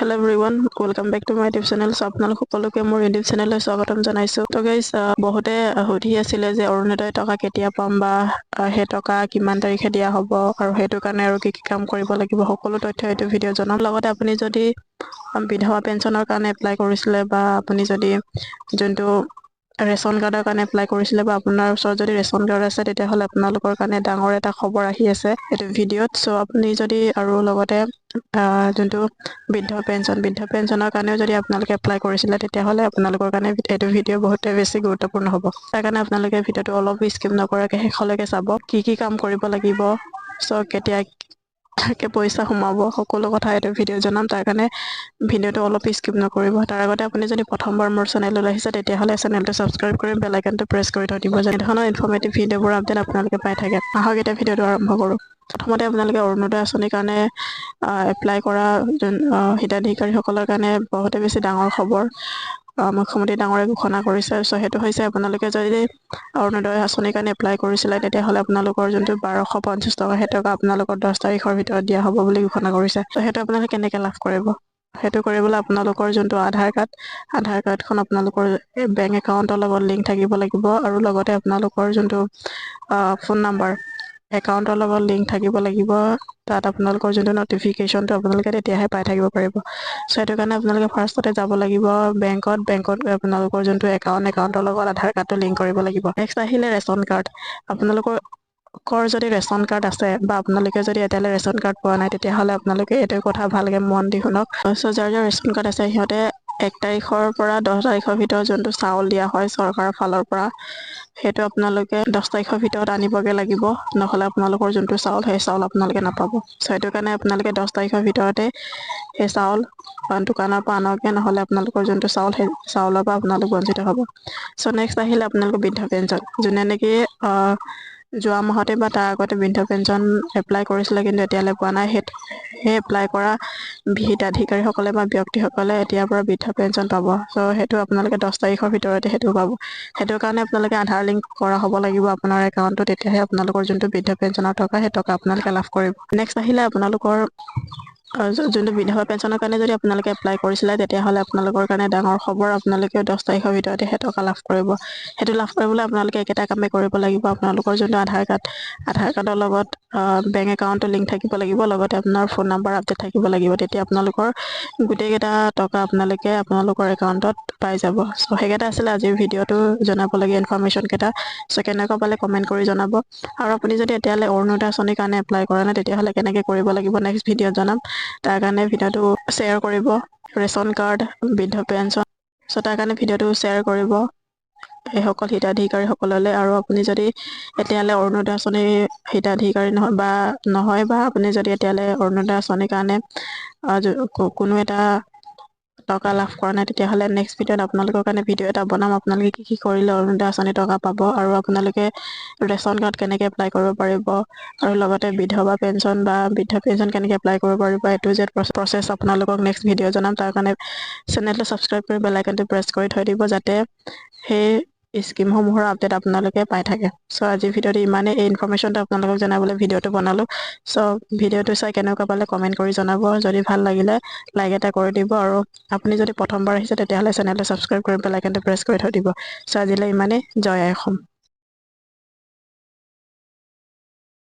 Hello everyone, welcome back to my YouTube channel. So আপোনালোক সকলোকে মোৰ YouTube channel স্বাগতম জনাইছো। তো গাইস বহুতে সুধি আছিল যে অৰুণোদয় টকা কেতিয়া পাম বা হে টকা কিমান তাৰিখে দিয়া হ'ব আৰু হেতু কাৰণে আৰু কি কাম কৰিব লাগিব সকলো তথ্য এই ভিডিঅ' জনাম। লগতে আপুনি যদি বিধৱা পেঞ্চনৰ কাৰণে এপ্লাই কৰিছিলে বা আপুনি যদি যোনটো ৰেশন কাৰ্ডৰ কাৰণে এপ্লাই কৰিছিলে বা আপোনাৰ ওচৰত যদি ৰেশন কাৰ্ড আছে তেতিয়াহ'লে আপোনালোকৰ কাৰণে ডাঙৰ এটা খবৰ আহি আছে এইটো ভিডিঅ'ত। সো আপুনি যদি আৰু লগতে যোনটো বৃদ্ধ পেঞ্চনৰ কাৰণেও যদি আপোনালোকে এপ্লাই কৰিছিলে তেতিয়াহ'লে আপোনালোকৰ কাৰণে এইটো ভিডিঅ' বহুতে বেছি গুৰুত্বপূৰ্ণ হ'ব। তাৰ কাৰণে আপোনালোকে ভিডিঅ'টো অলপ স্কিপ নকৰাকৈ শেষলৈকে চাব। কি কাম কৰিব লাগিব, সো কেতিয়া পইচা সোমাব সকলো কথা এইটো ভিডিঅ' জনাম। তাৰ কাৰণে ভিডিঅ'টো অলপ স্কিপ নকৰিব। তাৰ আগতে আপুনি যদি প্ৰথমবাৰ মোৰ চেনেললৈ আহিছে তেতিয়াহ'লে চেনেলটো ছাবস্ক্ৰাইব কৰি বেল আইকনটো প্ৰেছ কৰি থৈ দিব, যেনে ধৰণৰ ইনফৰ্মেটিভ ভিডিঅ'বোৰ আপডেট আপোনালোকে পাই থাকে। আহক এতিয়া ভিডিঅ'টো আৰম্ভ কৰোঁ। প্ৰথমতে আপোনালোকে অৰুণোদয় আঁচনিৰ কাৰণে এপ্লাই কৰা হিতাধিকাৰীসকলৰ কাৰণে বহুতে বেছি ডাঙৰ খবৰ মুখ্যমন্ত্ৰী ডাঙৰে ঘোষণা কৰিছে। সো সেইটো হৈছে আপোনালোকে যদি অৰুণোদয় আঁচনিৰ কাৰণে এপ্লাই কৰিছিলে তেতিয়াহ'লে আপোনালোকৰ যোনটো 1250 টকা সেই টকা আপোনালোকৰ 10 তাৰিখৰ ভিতৰত দিয়া হ'ব বুলি ঘোষণা কৰিছে। তো সেইটো আপোনালোকে কেনেকৈ লাভ কৰিব? সেইটো কৰিবলৈ আপোনালোকৰ যোনটো আধাৰ কাৰ্ডখন আপোনালোকৰ বেংক একাউণ্টৰ লগত লিংক থাকিব লাগিব আৰু লগতে আপোনালোকৰ যোনটো ফোন নাম্বাৰ একাউণ্টৰ লগত লিংক থাকিব লাগিব। তাত আপোনালোকৰ যোনটো নটিফিকেশ্যনটো আপোনালোকে তেতিয়াহে পাই থাকিব পাৰিব। সো সেইটো কাৰণে আপোনালোকে ফাৰ্ষ্টতে যাব লাগিব বেংকত আপোনালোকৰ যোনটো একাউণ্টৰ লগত আধাৰ কাৰ্ডটো লিংক কৰিব লাগিব। নেক্সট আহিলে ৰেচন কাৰ্ড। আপোনালোকৰ যদি ৰেচন কাৰ্ড আছে বা আপোনালোকে যদি এতিয়ালৈ ৰেচন কাৰ্ড পোৱা নাই তেতিয়াহ'লে আপোনালোকে এইটো কথা ভালকৈ মন দি শুনক। সো যাৰ ৰেচন কাৰ্ড আছে সিহঁতে 1 তাৰিখৰ পৰা 10 তাৰিখৰ ভিতৰত যোনটো চাউল দিয়া হয় চৰকাৰৰ ফালৰ পৰা সেইটো আপোনালোকে 10 তাৰিখৰ ভিতৰত আনিবগে লাগিব, নহ'লে আপোনালোকৰ যোনটো চাউল সেই চাউল আপোনালোকে নাপাব। সো সেইটো কাৰণে আপোনালোকে 10 তাৰিখৰ ভিতৰতে সেই চাউল দোকানৰ পৰা আনকে, নহ'লে আপোনালোকৰ যোনটো চাউল সেই চাউলৰ পৰা আপোনালোক বঞ্চিত হ'ব। সো নেক্সট আহিলে আপোনালোকৰ বৃদ্ধ পেঞ্চন। যোনে নেকি যোৱা মাহতে বা তাৰ আগতে বৃদ্ধ পেঞ্চন এপ্লাই কৰিছিলে কিন্তু এতিয়ালৈ পোৱা নাই, সেই এপ্লাই কৰা হিতাধিকাৰীসকলে বা ব্যক্তিসকলে এতিয়াৰ পৰা বৃদ্ধ পেঞ্চন পাব। সো সেইটো আপোনালোকে 10 তাৰিখৰ ভিতৰতে সেইটো পাব। সেইটো কাৰণে আপোনালোকে আধাৰ লিংক কৰা হ'ব লাগিব আপোনাৰ একাউণ্টটো, তেতিয়াহে আপোনালোকৰ যোনটো বৃদ্ধ পেঞ্চনৰ টকা সেই টকা আপোনালোকে লাভ কৰিব। নেক্সট আহিলে আপোনালোকৰ যোনটো বিধৱা পেঞ্চনৰ কাৰণে যদি আপোনালোকে এপ্লাই কৰিছিলে তেতিয়াহ'লে আপোনালোকৰ কাৰণে ডাঙৰ খবৰ। আপোনালোকে 10 তাৰিখৰ ভিতৰতে সেই টকা লাভ কৰিব। সেইটো লাভ কৰিবলৈ আপোনালোকে একেটা কামেই কৰিব লাগিব। আপোনালোকৰ যোনটো আধাৰ কাৰ্ডৰ লগত বেংক একাউণ্টটো লিংক থাকিব লাগিব, লগতে আপোনাৰ ফোন নাম্বাৰ আপডেট থাকিব লাগিব। তেতিয়া আপোনালোকৰ গোটেইকেইটা টকা আপোনালোকৰ একাউণ্টত পাই যাব। সো সেইকেইটা আছিলে আজিৰ ভিডিঅ'টো জনাবলগীয়া ইনফৰ্মেশ্যন কেইটা। সো কেনেকুৱা পালে কমেণ্ট কৰি জনাব। আৰু আপুনি যদি এতিয়ালৈ অৰুণোদয় আঁচনিৰ কাৰণে এপ্লাই কৰা নাই তেতিয়াহ'লে কেনেকৈ কৰিব লাগিব নেক্সট ভিডিঅ'ত জনাম। তাৰ কাৰণে ভিডিঅ'টো শ্বেয়াৰ কৰিব। ৰেচন কাৰ্ড, বৃদ্ধ পেঞ্চন, সো তাৰ কাৰণে ভিডিঅ'টো শ্বেয়াৰ কৰিব এইসকল হিতাধিকাৰীসকললৈ। আৰু আপুনি যদি এতিয়ালৈ অৰুণোদয় আঁচনিৰ হিতাধিকাৰী নহয় বা আপুনি যদি এতিয়ালৈ অৰুণোদয় আঁচনিৰ কাৰণে কোনো এটা টকা লাভ কৰা নাই তেতিয়াহ'লে নেক্সট ভিডিঅ'ত আপোনালোকৰ কাৰণে ভিডিঅ' এটা বনাম। আপোনালোকে কি কৰিলে অৰুণোদয় আঁচনি টকা পাব আৰু আপোনালোকে ৰেচন কাৰ্ড কেনেকৈ এপ্লাই কৰিব পাৰিব আৰু লগতে বিধৱা পেঞ্চন বা বৃদ্ধ পেঞ্চন কেনেকৈ এপ্লাই কৰিব পাৰিব, এইটো যে প্ৰচেছ আপোনালোকক নেক্সট ভিডিঅ' জনাম। তাৰ কাৰণে চেনেলটো ছাবস্ক্ৰাইব কৰি বেল আইকনটো প্ৰেছ কৰি থৈ দিব, যাতে সেই স্কিমসমূহৰ আপডেট আপোনালোকে পাই থাকে। সো আজিৰ ভিডিঅ'টো ইমানেই। এই ইনফৰ্মেশ্যনটো আপোনালোকক জনাবলৈ ভিডিঅ'টো বনালোঁ। সো ভিডিঅ'টো চাই কেনেকুৱা পালে কমেণ্ট কৰি জনাব। যদি ভাল লাগিলে লাইক এটা কৰি দিব, আৰু আপুনি যদি প্ৰথমবাৰ আহিছে তেতিয়াহ'লে চেনেলটো ছাবস্ক্ৰাইব কৰি বেল আইকনটো প্ৰেছ কৰি থৈ দিব। সো আজিলৈ ইমানেই। জয় আই অসম।